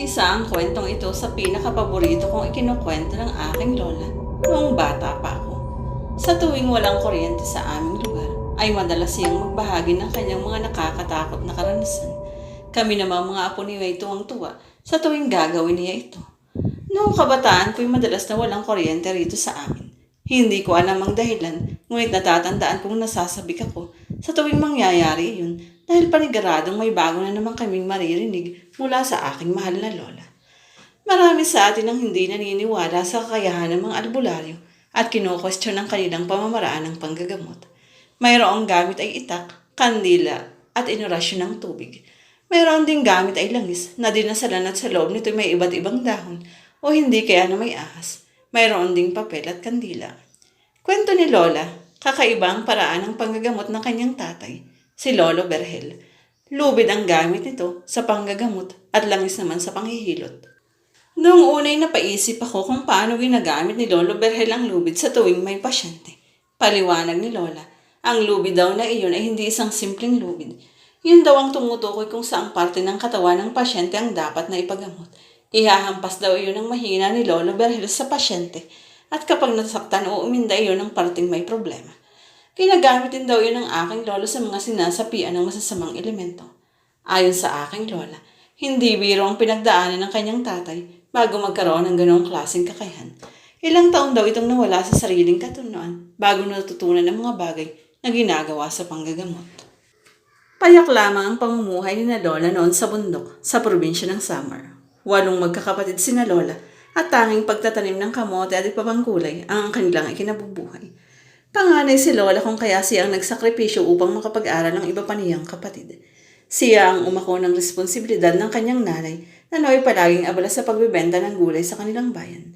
Isa ang kwentong ito sa pinakapaborito kong ikinukwento ng aking lola noong bata pa ako. Sa tuwing walang kuryente sa aming lugar, ay madalas siyang magbahagi ng kanyang mga nakakatakot na karanasan. Kami namang mga apo niya ay tuwang-tuwa sa tuwing gagawin niya ito. Noong kabataan ko'y madalas na walang kuryente rito sa amin. Hindi ko alam ang dahilan, ngunit natatandaan kong nasasabik ako sa tuwing mangyayari iyon dahil paniguradong may bago na naman kaming maririnig mula sa aking mahal na lola. Marami sa atin ang hindi naniniwala sa kakayahan ng mga albularyo at kino-question ang kanilang pamamaraan ng panggagamot. Mayroong gamit ay itak, kandila at inorasyon ng tubig. Mayroon ding gamit ay langis na dinasalan at sa loob nito may iba't ibang dahon o hindi kaya na may ahas. Mayroon ding papel at kandila. Kwento ni Lola, kakaibang paraan ng panggagamot ng kanyang tatay, si Lolo Berhel. Lubid ang gamit nito sa panggagamot at langis naman sa panghihilot. Noong unay napaisip ako kung paano ginagamit ni Lolo Berhel ang lubid sa tuwing may pasyente. Paliwanag ni Lola, ang lubid daw na iyon ay hindi isang simpleng lubid. Yun daw ang tumutukoy kung saang parte ng katawan ng pasyente ang dapat na ipagamot. Ihahampas daw iyon ng mahina ni Lolo Berhel sa pasyente at kapag nasaktan o uminda iyon ng parting may problema. Ginagamit din daw iyon ng aking lolo sa mga sinasapian ng masasamang elemento. Ayon sa aking lola, hindi biro ang pinagdaanan ng kanyang tatay bago magkaroon ng ganoong klaseng kakayahan. Ilang taon daw itong nawala sa sariling katunuan bago natutunan ng mga bagay na ginagawa sa panggagamot. Payak lamang ang pamumuhay ni na Lola noon sa bundok sa probinsya ng Samar. 8 magkakapatid sina Lola at tanging pagtatanim ng kamote at ipapangkulay ang kanilang ikinabubuhay. Panganay si Lola kung kaya siya ang nagsakripisyo upang makapag-aral ng iba pa niyang kapatid. Siya ang umako ng responsibilidad ng kanyang nanay na naway palaging abala sa pagbebenta ng gulay sa kanilang bayan.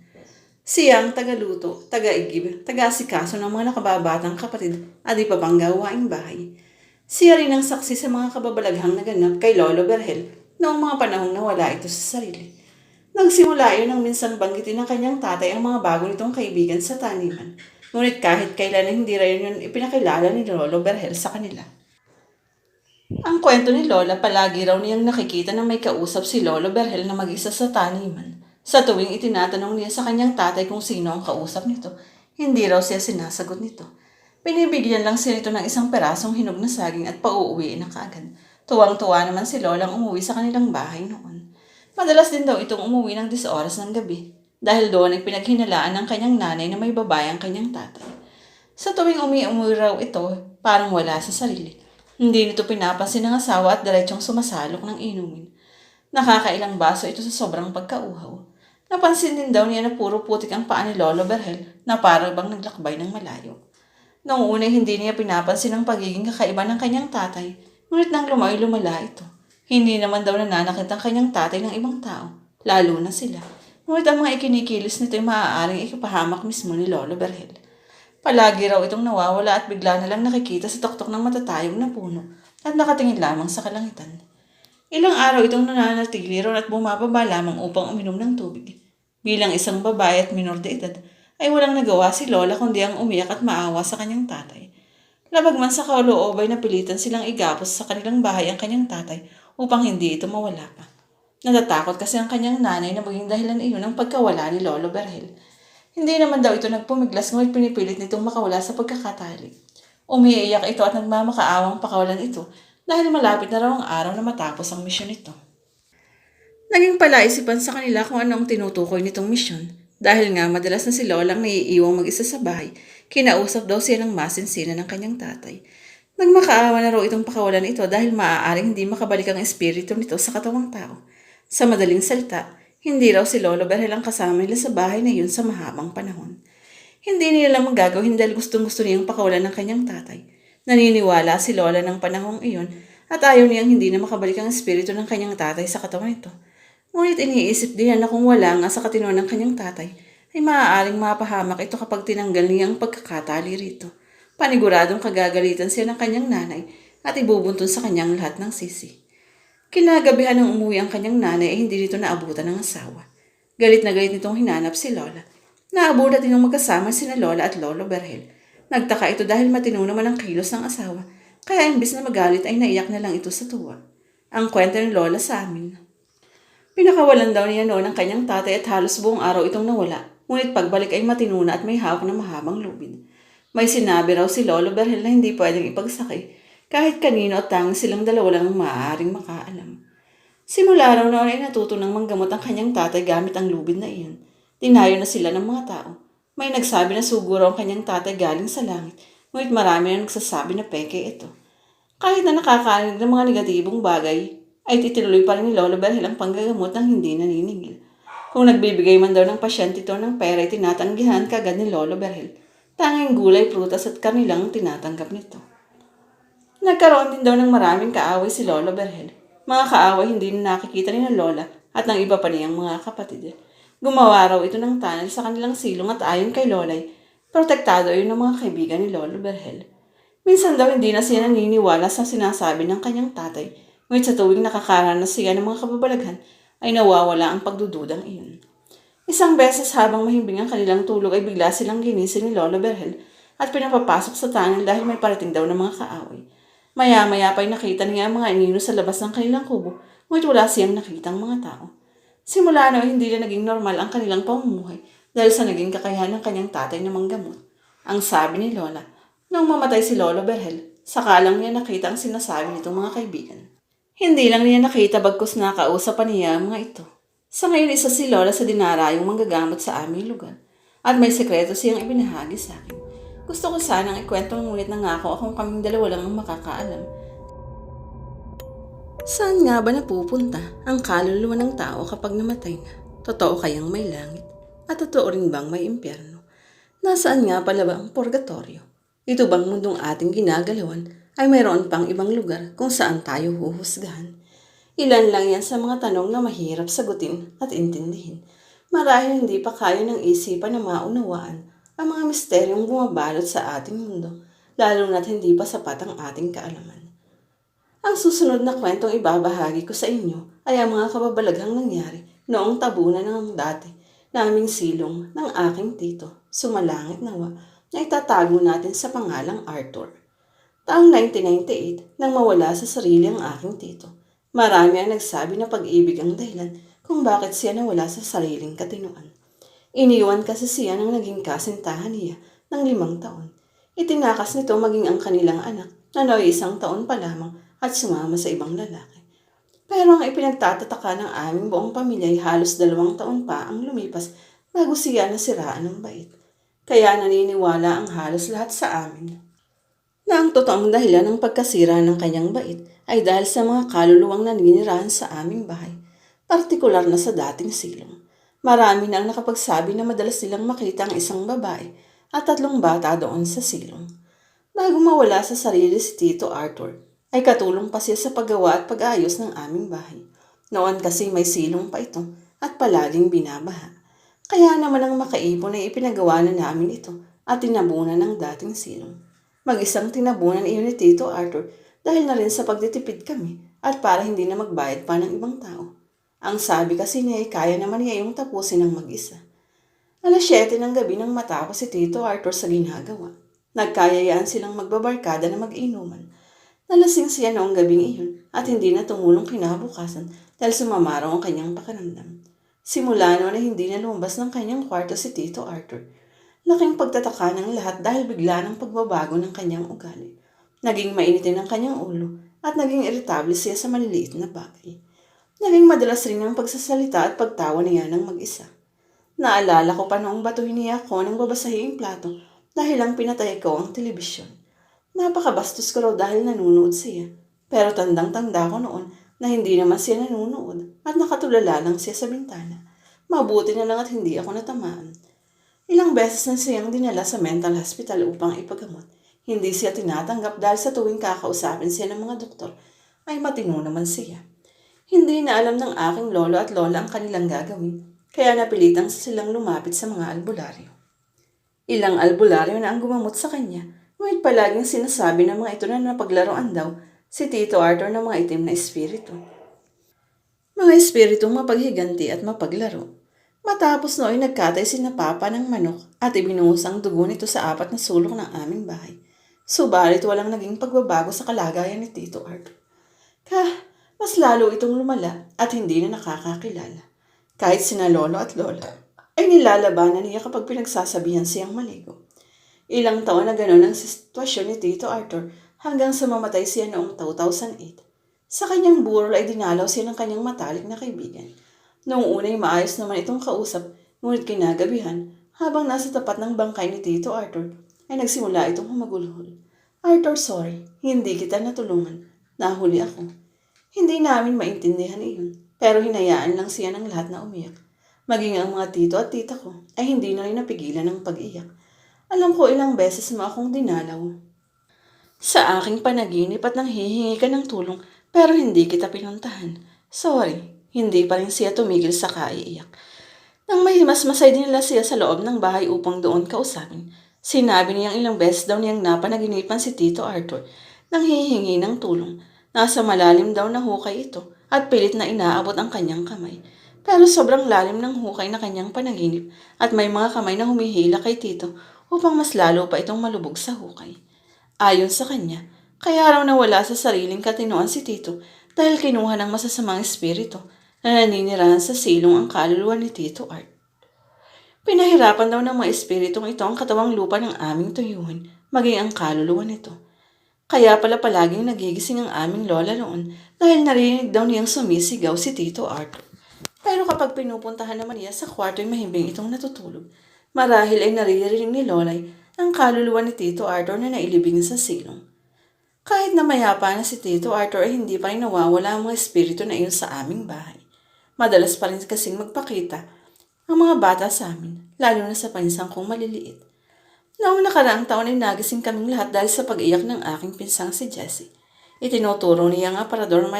Siya ang tagaluto, taga-igib, taga-asikaso ng mga nakababatang kapatid at iba pang gawaing bahay. Siya rin ang saksi sa mga kababalaghang naganap kay Lolo Berhel noong mga panahong nawala ito sa sarili. Nagsimula iyon nang minsan banggitin ng kanyang tatay ang mga bago nitong kaibigan sa taniman. Ngunit kahit kailan ay hindi rin yun ipinakilala ni Lolo Berhel sa kanila. Ang kwento ni Lola palagi raw niyang nakikita na may kausap si Lolo Berhel na mag-isa sa taniman. Sa tuwing itinatanong niya sa kanyang tatay kung sino ang kausap nito, hindi raw siya sinasagot nito. Binibigyan lang siya nito ng isang perasong hinog na saging at pauuwiin na kaagad. Tuwang-tuwa naman si Lolang umuwi sa kanilang bahay noon. Madalas din daw itong umuwi ng 10 oras ng gabi dahil doon ay pinaghinalaan ng kanyang nanay na may babae ang kanyang tatay. Sa tuwing umuwi raw ito, parang wala sa sarili. Hindi nito pinapansin ng asawa at diretsong sumasalok ng inumin. Nakakailang baso ito sa sobrang pagkauhaw. Napansin din daw niya na puro putik ang paa ni Lolo Berhel na parang bang naglakbay ng malayo. Noong una hindi niya pinapansin ang pagiging kakaiba ng kanyang tatay, ngunit nang lumala ito. Hindi naman daw nananakit ang kanyang tatay ng ibang tao, lalo na sila. Ngunit ang mga ikinikilos nito ay maaaring ikipahamak mismo ni Lolo Berhel. Palagi raw itong nawawala at bigla na lang nakikita sa tuktok ng matatayog na puno at nakatingin lamang sa kalangitan. Ilang araw itong nananatili ron at bumababa lamang upang uminom ng tubig. Bilang isang babae at minor de edad, ay walang nagawa si Lola kundi ang umiyak at maawa sa kanyang tatay. Labag man sa kalooban na pilitan silang igapos sa kanilang bahay ang kanyang tatay upang hindi ito mawala pa. Natatakot kasi ang kanyang nanay na maging dahilan iyon ng pagkawala ni Lolo Berhel. Hindi naman daw ito nagpumiglas ngunit pinipilit nitong makawala sa pagkakatali. Umiiyak ito at nagmamakaawang pakawalan ito dahil malapit na raw ang araw na matapos ang misyon nito. Naging palaisipan sa kanila kung ano ang tinutukoy nitong misyon. Dahil nga madalas na si Lolang naiiwang mag-isa sa bahay, kinausap daw siya ng masinsinan ng kanyang tatay. Nagmakaawa na raw itong pakawalan ito dahil maaaring hindi makabalik ang espiritu nito sa katawang tao. Sa madaling salita, hindi raw si Lolo Berhel ang kasama nila sa bahay na yun sa mahabang panahon. Hindi nila lang magagawin dahil gustong-gusto niyang pakawalan ng kanyang tatay. Naniniwala si Lola ng panahong iyon at ayaw niyang hindi na makabalik ang espiritu ng kanyang tatay sa katawan nito. Ngunit iniisip din na kung wala nga sa katinuan ng kanyang tatay, ay maaaring mapahamak ito kapag tinanggal niya ang pagkakatali rito. Paniguradong kagagalitan siya ng kanyang nanay at ibubuntun sa kanyang lahat ng sisi. Kinagabihan ng umuwi ang kanyang nanay ay hindi dito naabutan ng asawa. Galit na galit nitong hinanap si Lola. Naabutan din ng magkasama sina Lola at Lolo Berhel. Nagtaka ito dahil matino naman ang kilos ng asawa, kaya imbis na magalit ay naiyak na lang ito sa tuwa. Ang kwento ng Lola sa amin. Pinakawalan daw niya noon ang kanyang tatay at halos buong araw itong nawala. Ngunit pagbalik ay matinuna at may hawak na mahabang lubid. May sinabi raw si Lolo Berhel na hindi pwedeng ipagsakay kahit kanino at tanging silang dalawa lang ang maaaring makaalam. Simula raw noon ay natuto ng manggamot ang kanyang tatay gamit ang lubid na iyon. Tinayo na sila ng mga tao. May nagsabi na sugo raw ang kanyang tatay galing sa langit, ngunit marami na nagsasabi na peke ito. Kahit na nakakarinig ng mga negatibong bagay, ay titinuloy pa rin ni Lolo Berhel ang panggagamot ng hindi naniningil. Kung nagbibigay man daw ng pasyente ito ng pera ay tinatanggihan kagad ni Lolo Berhel. Tanging gulay, prutas at karni lang ang tinatanggap nito. Nagkaroon din daw ng maraming kaaway si Lolo Berhel. Mga kaaway hindi na nakikita ni na Lola at ng iba pa niyang mga kapatid. Gumawa raw ito ng tunnel sa kanilang silong at ayon kay Lolay, protektado yun ng mga kaibigan ni Lolo Berhel. Minsan daw hindi na siya naniniwala sa sinasabi ng kanyang tatay, ngunit sa tuwing nakakaranas siya ng mga kababalaghan ay nawawala ang pagdududang iyon. Isang beses habang mahimbing ang kanilang tulog ay bigla silang ginising ni Lolo Berhel at pinapapasok sa tunnel dahil may parating daw ng mga kaaway. Maya-maya pa'y nakita niya ang mga inino sa labas ng kanilang kubo, ngunit wala siyang nakitang mga tao. Simula noon hindi na naging normal ang kanilang pamumuhay dahil sa naging kakayahan ng kanyang tatay na manggamot. Ang sabi ni Lola, nang mamatay si Lolo Berhel, saka lang niya nakita ang sinasabi nitong mga kaibigan. Hindi lang niya nakita bagkus nakausap pa niya ang mga ito. Sa ngayon isa si Lola sa dinarayong manggagamot sa aming lugar at may sekreto siyang ibinahagi sa akin. Gusto ko sanang ikwento ngunit nangako akong kaming dalawa lang ang makakaalam. Saan nga ba napupunta ang kaluluwa ng tao kapag namatay na? Totoo kayang may langit? At totoo rin bang may impyerno? Nasaan nga pala ba ang purgatorio? Ito bang mundong ating ginagalawan ay mayroon pang ibang lugar kung saan tayo huhusgahan? Ilan lang yan sa mga tanong na mahirap sagutin at intindihin. Marahil hindi pa kaya ng isipan na maunawaan ang mga misteryong bumabalot sa ating mundo, lalo na't hindi pa sapat ang ating kaalaman. Ang susunod na kwentong ibabahagi ko sa inyo ay ang mga kababalaghang nangyari noong tabunan ng dati naming silong ng aking tito, sumalangit nawa, na itatago natin sa pangalang Arthur. Taong 1998 nang mawala sa sarili ang aking tito. Marami ang nagsabi na pag-ibig ang dahilan kung bakit siya nawala sa sariling katinuan. Iniwan kasi siya ng naging kasintahan niya ng 5 taon. Itinakas nito maging ang kanilang anak na naway 1 taon pa lamang at sumama sa ibang lalaki. Pero ang ipinagtatataka ng aming buong pamilya ay halos 2 taon pa ang lumipas bago siya nasiraan ng bait. Kaya naniniwala ang halos lahat sa amin na ang totoong dahilan ng pagkasira ng kanyang bait ay dahil sa mga kaluluwang naninirahan sa aming bahay, partikular na sa dating silong. Marami na ang nakapagsabi na madalas nilang makita ang isang babae at 3 bata doon sa silong. Bago mawala sa sarili si Tito Arthur, ay katulong pa siya sa paggawa at pag-ayos ng aming bahay. Noon kasi may silong pa ito at palaging binabaha. Kaya naman ang makaipon ay ipinagawa na namin ito at tinabunan ng dating silong. Mag-isang tinabunan iyon ni Tito Arthur dahil na rin sa pagtitipid kami at para hindi na magbayad pa ng ibang tao. Ang sabi kasi niya ay kaya naman niya yung tapusin ng mag-isa. 7:00 ng gabi nang matapos si Tito Arthur sa ginagawa. Nagkayayaan silang magbabarkada na mag-inuman. Nalasing siya noong gabing iyon at hindi na tumulong kinabukasan dahil sumama raw ang kanyang pakiramdam. Simula noon ay hindi na lumabas ng kanyang kwarto si Tito Arthur. Laking pagtataka ng lahat dahil bigla ng pagbabago ng kanyang ugali. Naging mainitin ang kanyang ulo at naging irritable siya sa maliliit na bagay. Naging madalas rin ang pagsasalita at pagtawa niya ng mag-isa. Naalala ko pa noong batuhin niya ako ng babasahin plato dahil lang pinatay ko ang telebisyon. Napakabastos ko raw dahil nanunood siya. Pero tandang-tanda ko noon na hindi naman siya nanunood at nakatulala lang siya sa bintana. Mabuti na lang at hindi ako natamaan. Ilang beses na siyang dinala sa mental hospital upang ipagamot. Hindi siya tinatanggap dahil sa tuwing kakausapin siya ng mga doktor ay matino naman siya. Hindi na alam ng aking lolo at lola ang kanilang gagawin, kaya napilitang silang lumapit sa mga albularyo. Ilang albularyo na ang gumamot sa kanya, ngunit palaging sinasabi ng mga ito na napaglaruan daw si Tito Arthur ng mga itim na espiritu. Mga espiritong mapaghiganti at mapaglaro. Matapos nooy nagkatay si na Papa ng manok at ibinuhos ang dugo nito sa 4 na sulok ng aming bahay. Subalit walang naging pagbabago sa kalagayan ni Tito Arthur. mas lalo itong lumala at hindi na nakakakilala. Kahit sina lolo at lola ay nilalabanan niya kapag pinagsasabihan siyang maligo. Ilang taon na gano'n ang sitwasyon ni Tito Arthur hanggang sa mamatay siya noong 2008. Sa kanyang burol ay dinalaw siya ng kanyang matalik na kaibigan. Noong una ay maayos naman itong kausap, ngunit kinagabihan, habang nasa tapat ng bangkay ni Tito Arthur, ay nagsimula itong humagulhol. Arthur, sorry, hindi kita natulungan. Nahuli ako. Hindi namin maintindihan iyon, pero hinayaan lang siya ng lahat na umiyak. Maging ang mga tito at tita ko ay hindi na rin napigilan ng pag-iyak. Alam ko ilang beses mo akong dinalaw sa aking panaginip at nang hihingi ka ng tulong pero hindi kita pinuntahan. Sorry, hindi pa rin siya tumigil sa kaiiyak. Nang mahimasmasay din nila siya sa loob ng bahay upang doon kausapin, sinabi niyang ilang beses daw niyang napanaginipan si Tito Arthur nang hihingi ng tulong. Nasa malalim daw na hukay ito at pilit na inaabot ang kanyang kamay. Pero sobrang lalim ng hukay na kanyang panaginip at may mga kamay na humihila kay Tito upang mas lalo pa itong malubog sa hukay. Ayon sa kanya, kaya raw nawala sa sariling katinoan si Tito dahil kinuha ng masasamang espiritu na naninirahan sa silong ang kaluluwa ni Tito Art. Pinahirapan daw ng mga espiritong ito ang katawang lupa ng aming tuyuhan, maging ang kaluluwa nito. Kaya pala palaging nagigising ang aming lola noon dahil narinig daw niyang sumisigaw si Tito Art. Pero kapag pinupuntahan naman niya sa kwarto ay mahimbing itong natutulog. Marahil ay naririnig ni Lolay ang kaluluwa ni Tito Arthur na nailibing sa silong. Kahit na mayapa na si Tito Arthur ay hindi pa rin nawawala ang mga espiritu na iyon sa aming bahay. Madalas pa rin kasing magpakita ang mga bata sa amin, lalo na sa pansang kong maliliit. Noong nakaraang taon ay nagising kaming lahat dahil sa pag-iyak ng aking pinsang si Jessie. Itinuturo niya ang aparador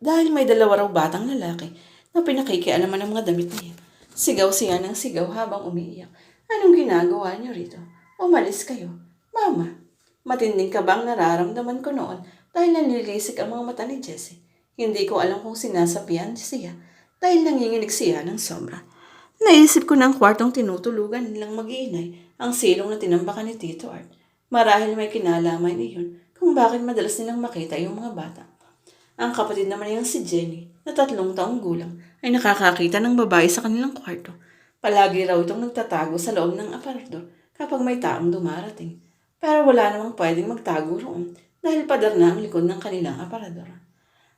dahil may dalawa raw batang lalaki na pinakikialaman ng mga damit niya. Sigaw siya ng sigaw habang umiiyak. Anong ginagawa niyo rito? Umalis kayo. Mama, matinding kabang nararamdaman ko noon dahil nanilisik ang mga mata ni Jessie. Hindi ko alam kung sinasabihan siya dahil nanginginig siya ng sobra. Naisip ko ng kwartong tinutulugan nilang mag-iinay ang silong na tinambakan ni Tito Art. Marahil may kinalaman iyon kung bakit madalas nilang makita yung mga bata. Ang kapatid naman niyang si Jenny, na 3 taong gulang, ay nakakakita ng babae sa kanilang kwarto. Palagi raw itong nagtatago sa loob ng aparador kapag may taong dumarating. Pero wala namang pwedeng magtago roon dahil padar na ang likod ng kanilang aparador.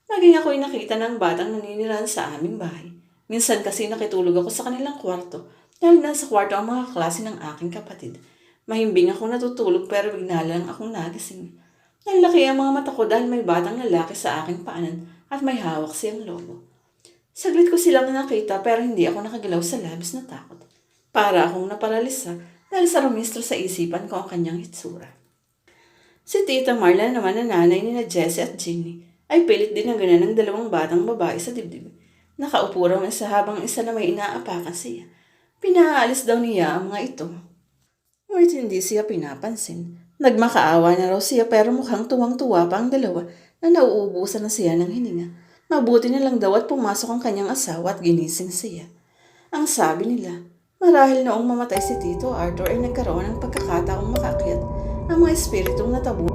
Maging ako'y nakita ng batang naninirahan sa aming bahay. Minsan kasi nakitulog ako sa kanilang kwarto dahil nasa kwarto ang mga klase ng aking kapatid. Mahimbing akong natutulog pero bigla lang akong nagising. Nanlaki ang mga mata ko dahil may batang lalaki sa aking paanan at may hawak siyang lobo. Saglit ko silang nakita pero hindi ako nakagalaw sa labis na takot. Para akong naparalisa dahil sa rumistro sa isipan ko ang kanyang hitsura. Si Tita Marla naman na nanay ni na Jessie at Ginny ay pilit din na ganan ng 2 batang babae sa dibdib. Nakaupo raw isa habang isa na may inaapakan siya. Pinaalis daw niya ang mga ito. Ngunit hindi siya pinapansin. Nagmakaawa na raw siya pero mukhang tuwang-tuwa pa ang dalawa na nauubusan na siya ng hininga. Mabuti na lang daw at pumasok ang kanyang asawa at ginising siya. Ang sabi nila, marahil noong mamatay si Tito Arthur ay nagkaroon ng pagkakataong makakyat ang mga espiritong natabo